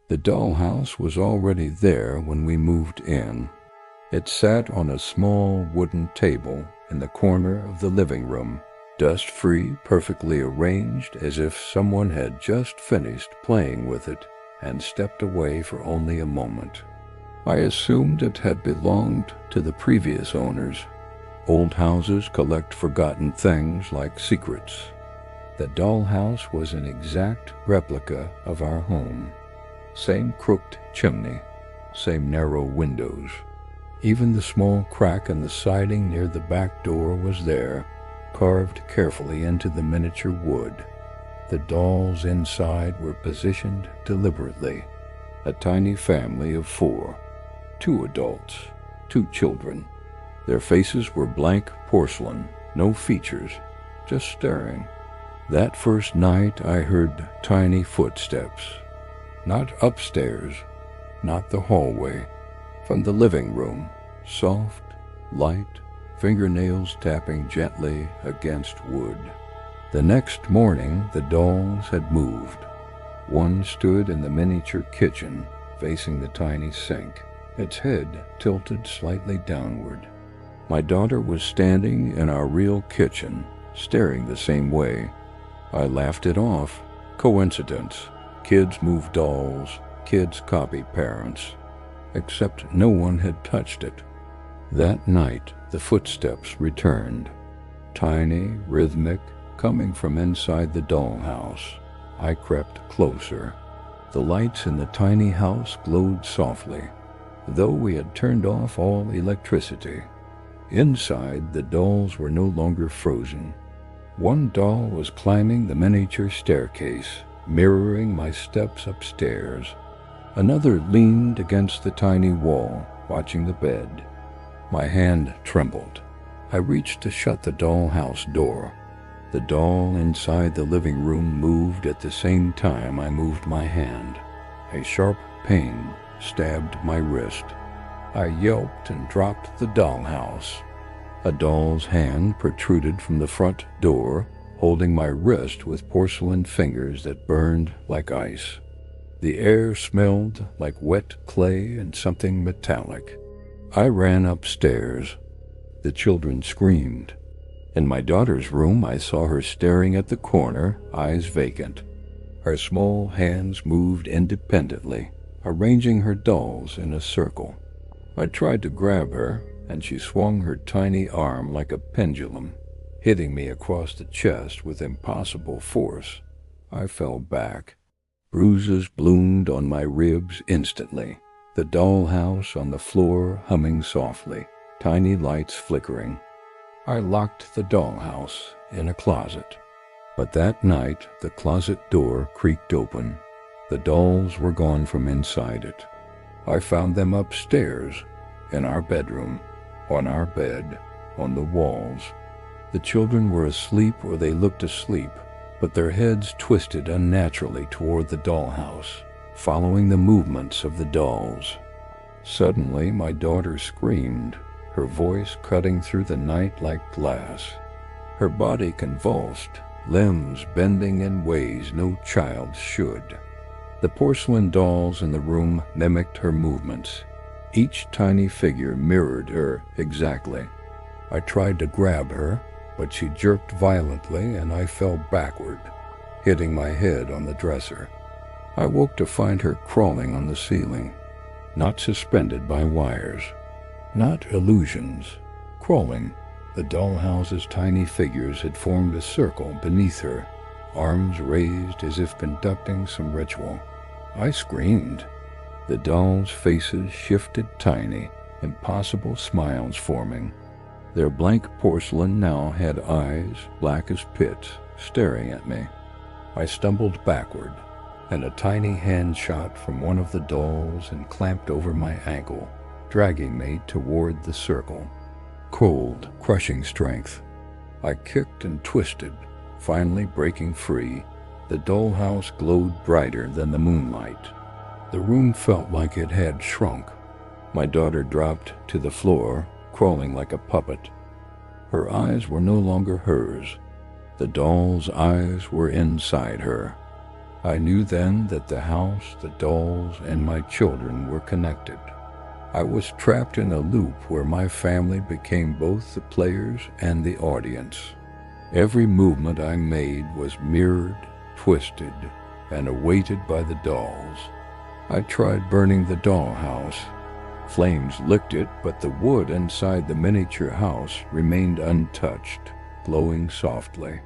The dollhouse was already there when we moved in. It sat on a small wooden table in the corner of the living room, dust-free, perfectly arranged, as if someone had just finished playing with it and stepped away for only a moment. I assumed it had belonged to the previous owners. Old houses collect forgotten things like secrets. The dollhouse was an exact replica of our home. Same crooked chimney, same narrow windows. Even the small crack in the siding near the back door was there, carved carefully into the miniature wood. The dolls inside were positioned deliberately. A tiny family of 4, 2 adults, 2 children. Their faces were blank porcelain, no features, just staring. That first night I heard tiny footsteps. Not upstairs, not the hallway. From the living room, soft, light, fingernails tapping gently against wood. The next morning, the dolls had moved. One stood in the miniature kitchen, facing the tiny sink, its head tilted slightly downward. My daughter was standing in our real kitchen, staring the same way. I laughed it off. Coincidence. Kids move dolls, kids copy parents. Except no one had touched it. That night, the footsteps returned. Tiny, rhythmic, coming from inside the dollhouse. I crept closer. The lights in the tiny house glowed softly, though we had turned off all electricity. Inside, the dolls were no longer frozen. One doll was climbing the miniature staircase, mirroring my steps upstairs. Another leaned against the tiny wall, watching the bed. My hand trembled. I reached to shut the dollhouse door. The doll inside the living room moved at the same time I moved my hand. A sharp pain stabbed my wrist. I yelped and dropped the dollhouse. A doll's hand protruded from the front door, holding my wrist with porcelain fingers that burned like ice. The air smelled like wet clay and something metallic. I ran upstairs. The children screamed. In my daughter's room, I saw her staring at the corner, eyes vacant. Her small hands moved independently, arranging her dolls in a circle. I tried to grab her, and she swung her tiny arm like a pendulum, hitting me across the chest with impossible force. I fell back. Bruises bloomed on my ribs instantly. The dollhouse on the floor humming softly, tiny lights flickering. I locked the dollhouse in a closet. But that night, the closet door creaked open. The dolls were gone from inside it. I found them upstairs, in our bedroom, on our bed, on the walls. The children were asleep, or they looked asleep, but their heads twisted unnaturally toward the dollhouse, following the movements of the dolls. Suddenly, my daughter screamed, her voice cutting through the night like glass. Her body convulsed, limbs bending in ways no child should. The porcelain dolls in the room mimicked her movements. Each tiny figure mirrored her exactly. I tried to grab her, but she jerked violently and I fell backward, hitting my head on the dresser. I woke to find her crawling on the ceiling, not suspended by wires, not illusions, crawling. The dollhouse's tiny figures had formed a circle beneath her, arms raised as if conducting some ritual. I screamed. The dolls' faces shifted tiny, impossible smiles forming. Their blank porcelain now had eyes, black as pits, staring at me. I stumbled backward, and a tiny hand shot from one of the dolls and clamped over my ankle, dragging me toward the circle. Cold, crushing strength. I kicked and twisted, finally breaking free. The dollhouse glowed brighter than the moonlight. The room felt like it had shrunk. My daughter dropped to the floor, crawling like a puppet. Her eyes were no longer hers. The doll's eyes were inside her. I knew then that the house, the dolls, and my children were connected. I was trapped in a loop where my family became both the players and the audience. Every movement I made was mirrored, twisted, and awaited by the dolls. I tried burning the dollhouse. Flames licked it, but the wood inside the miniature house remained untouched, glowing softly.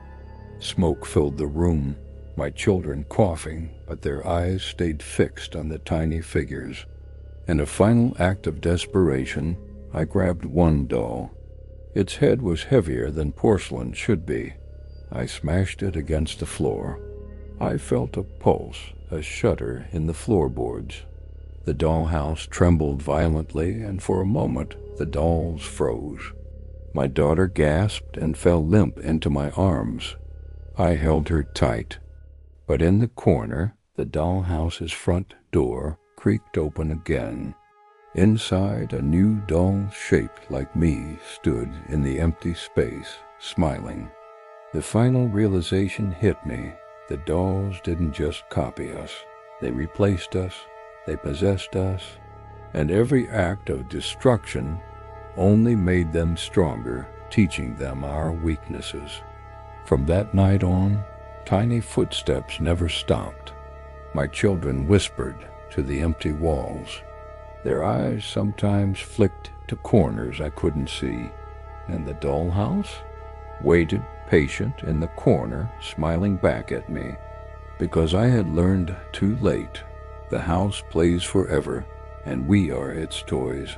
Smoke filled the room, my children coughing, but their eyes stayed fixed on the tiny figures. In a final act of desperation, I grabbed one doll. Its head was heavier than porcelain should be. I smashed it against the floor. I felt a pulse, a shudder in the floorboards. The dollhouse trembled violently, and for a moment the dolls froze. My daughter gasped and fell limp into my arms. I held her tight. But in the corner, the dollhouse's front door creaked open again. Inside, a new doll shaped like me stood in the empty space, smiling. The final realization hit me. The dolls didn't just copy us. They replaced us, they possessed us, and every act of destruction only made them stronger, teaching them our weaknesses. From that night on, tiny footsteps never stopped. My children whispered to the empty walls. Their eyes sometimes flicked to corners I couldn't see, and the dollhouse waited patient in the corner, smiling back at me. Because I had learned too late, the house plays forever, and we are its toys.